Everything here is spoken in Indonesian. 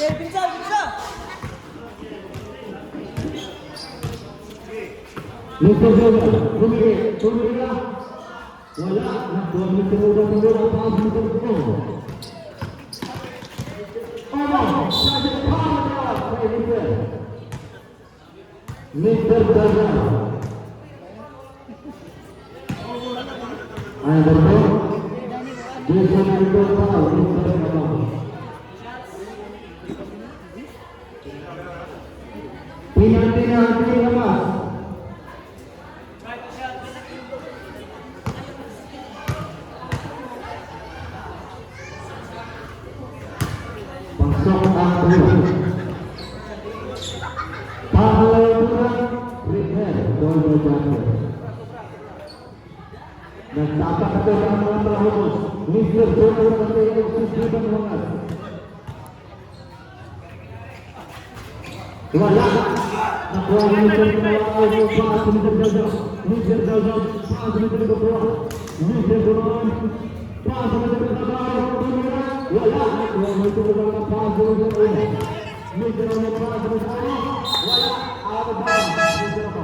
Bisa, bisa. Mr. Jojo, tumigil. Wala, nakuha Mr. Jojo ang pass Mr. Jojo. Sa power kay Mr. Jojo. Ay, berapa? Jason itu tahu Mr. Jojo. Pinanti lepas. Pasok ang bulan. Pahalay bulan, prepare, Jojo Jojo. Nagtapak ito ng mga palahubos. Mr. Jojo Jojo yung susunod mga. Wala. Nakuha ni Mr. Jojo pass Mr. Jojo. Mr. Jojo pass Mr. Jojo. Mr. Jojo pass Mr. Jojo. Wala. Nakuha Mr. Jojo pass Mr. Jojo. Mr. Jojo pass Mr. Jojo. Wala. Out of bounds.